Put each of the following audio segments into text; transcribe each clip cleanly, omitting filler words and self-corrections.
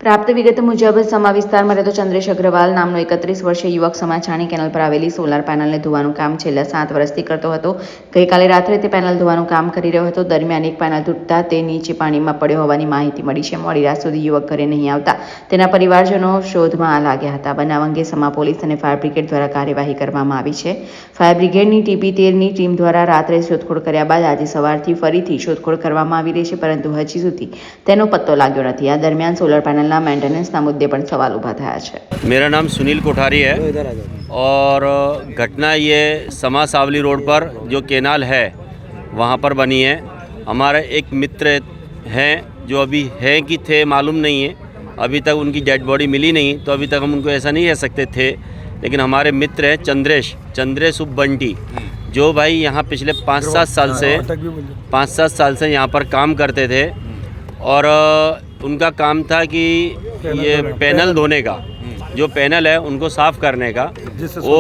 प्राप्त विगत मुजब સમા વિસ્તારમાં રહેતો ચંદ્રેશ અગ્રવાલ નામનો 31 વર્ષીય યુવક સમાચાણી કેનલ પર આવેલી સોલાર પેનલને ધોવાનું કામ છેલ્લા 7 વર્ષથી કરતો હતો। ગઈકાલે રાત્રે તે પેનલ ધોવાનું કામ કરી રહ્યો હતો। દરમિયાન એક પેનલ તૂટતા તે નીચે પાણીમાં પડ્યો હોવાની માહિતી મળી છે। મોડી રાત સુધી યુવક ઘરે નહીં આવતા તેના પરિવારજનો શોધમાં લાગ્યા હતા। બનાવ અંગે સમા પોલીસ અને ફાયર બ્રિગેડ દ્વારા કાર્યવાહી કરવામાં આવી છે। ફાયર બ્રિગેડની ટીપી 13ની ટીમ દ્વારા રાત્રે શોધખોળ કર્યા બાદ આજે સવારથી ફરીથી શોધખોળ કરવામાં આવી રહી છે, પરંતુ હજી સુધી તેનો પત્તો લાગ્યો નથી। આ દરમિયાન સોલર પેનલ मेंटेनेंस मुद्दे पर सवाल उभा थया छे। मेरा नाम सुनील कोठारी है और घटना ये समा सावली रोड पर जो केनाल है वहाँ पर बनी है। हमारा एक मित्र हैं जो अभी है कि थे मालूम नहीं है, अभी तक उनकी डेड बॉडी मिली नहीं, तो अभी तक हम उनको ऐसा नहीं कह सकते थे। लेकिन हमारे मित्र हैं चंद्रेश बंटी, जो भाई यहाँ पिछले 5-7 साल से यहाँ पर काम करते थे और उनका काम था कि ये पैनल धोने का, जो पैनल है उनको साफ़ करने का। वो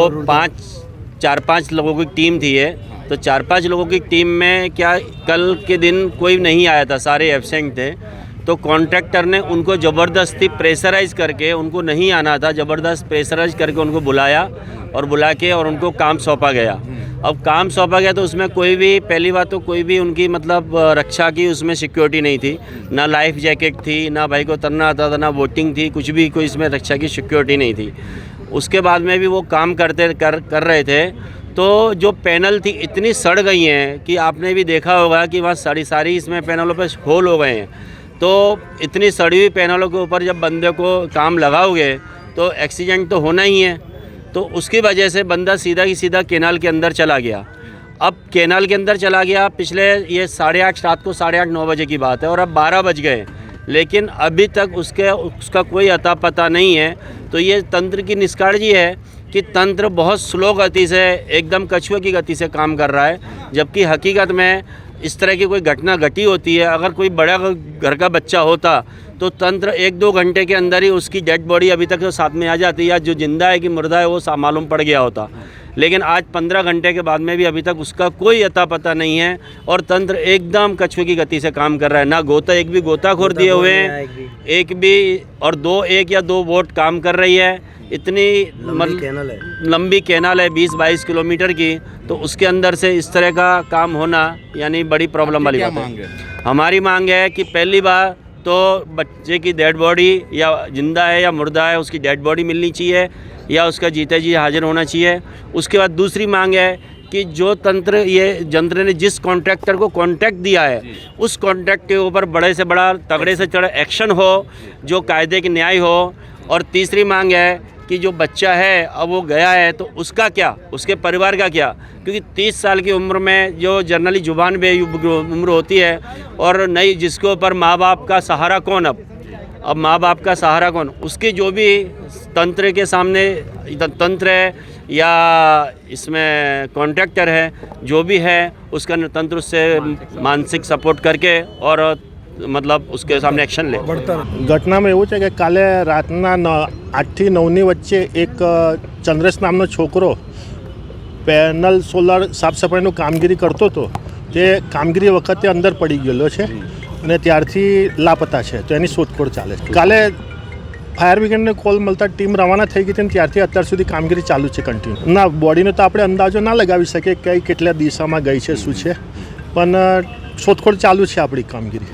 4-5 लोगों की टीम थी है, तो 4-5 लोगों की टीम में क्या कल के दिन कोई नहीं आया था, सारे एब्सेंट थे। तो कॉन्ट्रैक्टर ने उनको ज़बरदस्ती प्रेशराइज़ करके, उनको नहीं आना था, ज़बरदस्त प्रेशराइज़ करके उनको बुलाया और बुला के और उनको काम सौंपा गया। अब काम सौंपा गया तो उसमें कोई भी, पहली बात तो कोई भी उनकी मतलब रक्षा की उसमें सिक्योरिटी नहीं थी, ना लाइफ जैकेट थी, ना भाई को तरना आता था, ना बोटिंग थी, कुछ भी कोई इसमें रक्षा की सिक्योरिटी नहीं थी। उसके बाद में भी वो काम कर रहे थे, तो जो पैनल थी इतनी सड़ गई हैं कि आपने भी देखा होगा कि वहाँ सारी इसमें पैनलों पे होल हो गए हैं। तो इतनी सड़ी हुई पैनलों के ऊपर जब बंदे को काम लगाओगे तो एक्सीडेंट तो होना ही है। तो उसकी वजह से बंदा सीधा की सीधा केनाल के अंदर चला गया। अब केनाल के अंदर चला गया, पिछले ये 8:30 रात को 8:30-9 बजे की बात है और अब 12 बज गए, लेकिन अभी तक उसका कोई अता पता नहीं है। तो ये तंत्र की निष्काळजी है कि तंत्र बहुत स्लो गति से, एकदम कछुए की गति से काम कर रहा है, जबकि हकीकत में इस तरह की कोई घटना घटी होती है, अगर कोई बड़ा घर का बच्चा होता तो तंत्र 1-2 घंटे के अंदर ही उसकी डेड बॉडी अभी तक तो साथ में आ जाती, या जो जिंदा है कि मुर्दा है वो मालूम पड़ गया होता। लेकिन आज 15 घंटे के बाद में भी अभी तक उसका कोई अता पता नहीं है और तंत्र एकदम कछुए की गति से काम कर रहा है। ना एक भी गोताखोर दिए हुए हैं, एक भी, और 1 या 2 बोट काम कर रही है। इतनी लंबी कैनाल है 20-22 किलोमीटर की, तो उसके अंदर से इस तरह का काम होना यानी बड़ी प्रॉब्लम वाली बात है। हमारी मांग है कि पहली बार तो बच्चे की डेड बॉडी, या जिंदा है या मुर्दा है, उसकी डेड बॉडी मिलनी चाहिए या उसका जीते जी हाजिर होना चाहिए। उसके बाद दूसरी मांग है कि जो जंत्र ने जिस कॉन्ट्रैक्टर को कॉन्ट्रैक्ट दिया है उस कॉन्ट्रैक्ट के ऊपर बड़े से बड़ा, तगड़े से तगड़ा एक्शन हो, जो कायदे की न्याय हो। और तीसरी मांग है कि जो बच्चा है अब वो गया है तो उसका क्या, उसके परिवार का क्या, क्योंकि 30 साल की उम्र में जो जनरली जुबान बे उम्र होती है और नई, जिसके ऊपर माँ बाप का सहारा कौन, अब माँ बाप का सहारा कौन, उसकी जो भी तंत्र के सामने तंत्र है या इसमें कॉन्ट्रैक्टर है, जो भी है उसका तंत्र उससे मानसिक सपोर्ट करके और मतलब उसके सामने एक्शन ले। घटना में एवं है कि काले रातना 8 થી 9 वच्चे एक चंद्रेश नामनो छोकरो पेनल सोलर साफ सफाईનું कामगीरी करतो तो ते कामगीरी वखते अंदर पड़ी गયેલો છે અને ત્યારથી લાપતા છે, તો એની શોધખોળ ચાલે છે। કાલે ફાયર બ્રિગેડને કોલ મળતા ટીમ રવાના થઈ ગઈ હતી, ત્યારથી અત્યાર સુધી કામગીરી ચાલુ છે કન્ટિન્યુ। ના, બોડીનો તો આપણે અંદાજો ના લગાવી શકીએ કે કેટલા દિશામાં ગઈ છે, શું છે, પણ શોધખોળ ચાલુ છે આપણી કામગીરી।